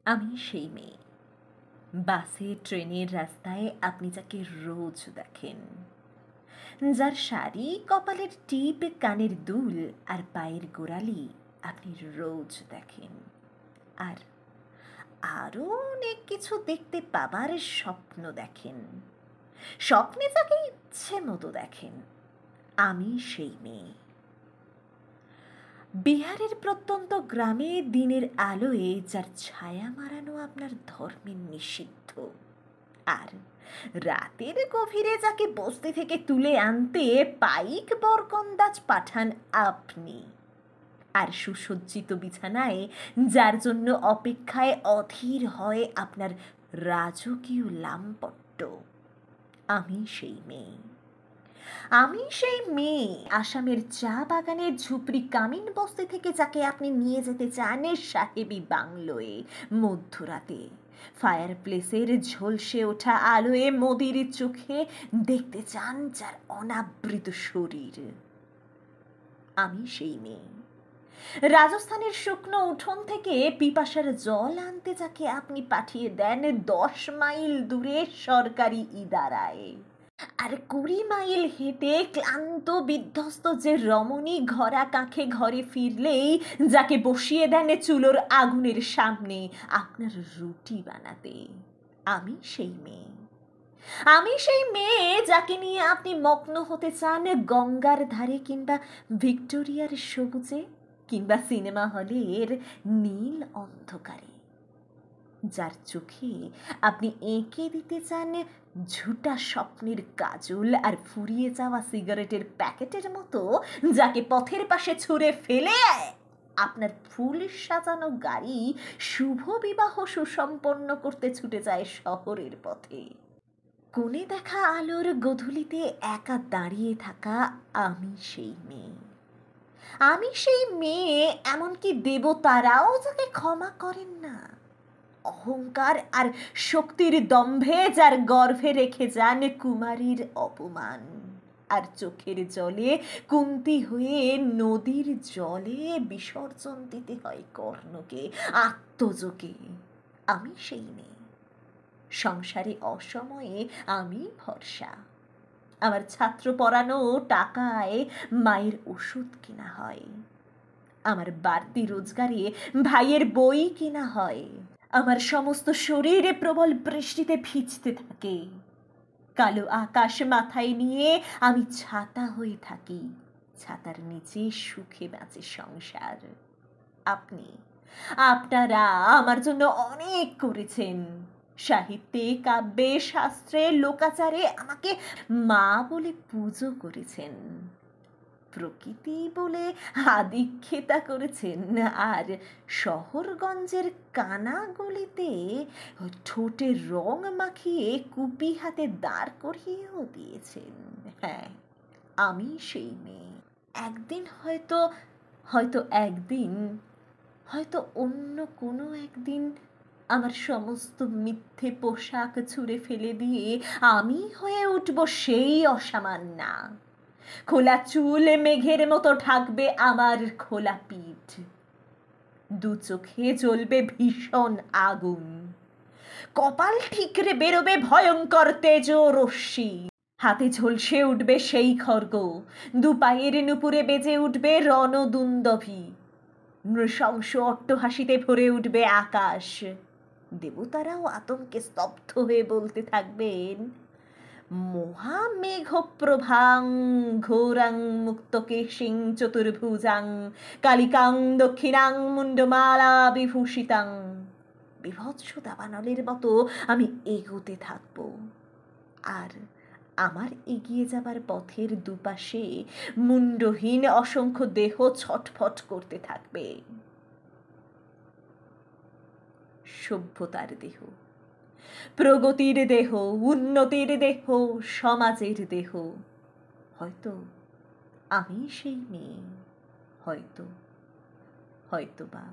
আমি সেই মেয়ে। বাসে ট্রেনের রাস্তায় আপনি যাকে রোজ দেখেন, যার শাড়ি, কপালের টিপ, কানের দুল আর পায়ের গোড়ালি আপনি রোজ দেখেন। আর আরও অনেক কিছু দেখতে পাবার স্বপ্ন দেখেন। স্বপ্নে যাকে ইচ্ছে মতো দেখেন। আমি সেই মেয়ে। বিহারের প্রত্যন্ত গ্রামে দিনের আলোয় যার ছায়া মারানো আপনার ধর্মের নিষিদ্ধ, আর রাতের গভীরে যাকে বস্তি থেকে তুলে আনতে পাইক বরকন্দাজ পাঠান আপনি, আর সুসজ্জিত বিছানায় যার জন্য অপেক্ষায় অধীর হয় আপনার রাজকীয় লামপট্ট, আমি সেই মেয়ে। আমি সেই মেয়ে আসামের চা বাগানের ঝুপড়ি কামিন বস্তি থেকে যাকে আপনি নিয়ে যেতে চান সাহেবি বাংলোয় মধ্যরাতে, ফায়ার প্লেসের ঝলসে ওঠা আলোয় মোদির চোখে দেখতে চান যার অনাবৃত শরীর। আমি সেই মেয়ে। রাজস্থানের শুকনো উঠোন থেকে পিপাসার জল আনতে যাকে আপনি পাঠিয়ে দেন 10 মাইল দূরে সরকারি ইদারায়, আর 20 মাইল হেঁটে ক্লান্ত বিধ্বস্ত যে রমণী ঘরা কাঁখে ঘরে ফিরলেই যাকে বসিয়ে দেন চুলোর আগুনের সামনে আপনার রুটি বানাতে, আমি সেই মেয়ে। আমি সেই মেয়ে যাকে নিয়ে আপনি মগ্ন হতে চান গঙ্গার ধারে, কিংবা ভিক্টোরিয়ার সবুজে, কিংবা সিনেমা হলের নীল অন্ধকারে, যার চোখে আপনি এঁকে দিতে চান ঝুটা স্বপ্নের কাজল আর ফুরিয়ে যাওয়া সিগারেটের প্যাকেটের মতো, যাকে পথের পাশে ছুঁড়ে ফেলে আপনার ফুল সাজানো গাড়ি শুভ বিবাহ সুসম্পন্ন করতে ছুটে যায় শহরের পথে। কোণে দেখা আলোর গধূলিতে একা দাঁড়িয়ে থাকা আমি সেই মেয়ে। আমি সেই মেয়ে, এমনকি দেবতারাও যাকে ক্ষমা করেন না। অহংকার আর শক্তির দম্ভে যার গর্ভে রেখে যান কুমারীর অপমান, আর চোখের জলে কুন্তি হয়ে নদীর জলে বিসর্জন দিতে হয় কর্ণকে আত্মযোগে। আমি সেই মেয়ে। সংসারে অসময়ে আমি ভরসা। আমার ছাত্র পড়ানো টাকায় মায়ের ওষুধ কেনা হয়। আমার বাড়তি রোজগারে ভাইয়ের বই কেনা হয়। আমার সমস্ত শরীরে প্রবল বৃষ্টিতে ভিজতে থাকে। কালো আকাশ মাথায় নিয়ে আমি ছাতা হয়ে থাকি। ছাতার নিচে সুখে বাঁচে সংসার। আপনারা আমার জন্য অনেক করেছেন। সাহিত্যে, কাব্যে, শাস্ত্রে, লোকাচারে আমাকে মা বলে পুজো করেছেন। প্রকৃতি বলে আদিক্ষেতা করেছেন, আর শহরগঞ্জের কানা গলিতে ঠোঁটে রং মাখিয়ে কুপি হাতে দাঁড় করিয়েও দিয়েছেন। হ্যাঁ, আমি সেই মেয়ে। একদিন হয়তো হয়তো একদিন হয়তো অন্য কোনো একদিন আমার সমস্ত মিথ্যে পোশাক ছুঁড়ে ফেলে দিয়ে আমি হয়ে উঠব সেই অসামান্যা। খোলা চুল মেঘের মতো ঢাকবে আমার খোলা পিঠ। দু চোখে জ্বলবে ভীষণ আগুন। কপাল ঠিকরে বেরোবে ভয়ঙ্কর তেজ রশ্মি। হাতে ঝলসে উঠবে সেই খড়গ। দু পায়ের নুপুরে বেজে উঠবে রণদুন্দভি। নৃশংস অট্টহাসিতে ভরে উঠবে আকাশ। দেবতারাও আতঙ্কে স্তব্ধ হয়ে বলতে থাকবেন, মহামেঘপ্রভাং ঘোরাং মুক্তকেশিং চতুর্ভুজাং কালিকাং দক্ষিণাং মুন্ডমালা বিভূষিতাং। বিভৎস দাবানলের মতো আমি এগোতে থাকব, আর আমার এগিয়ে যাবার পথের দুপাশে মুন্ডহীন অসংখ্য দেহ ছটফট করতে থাকবে। সভ্যতার দেহ, প্রগতির দেহ, উন্নতির দেহ, সমাজের দেহ। হয়তো আমি সেই মেয়ে, হয়তো বা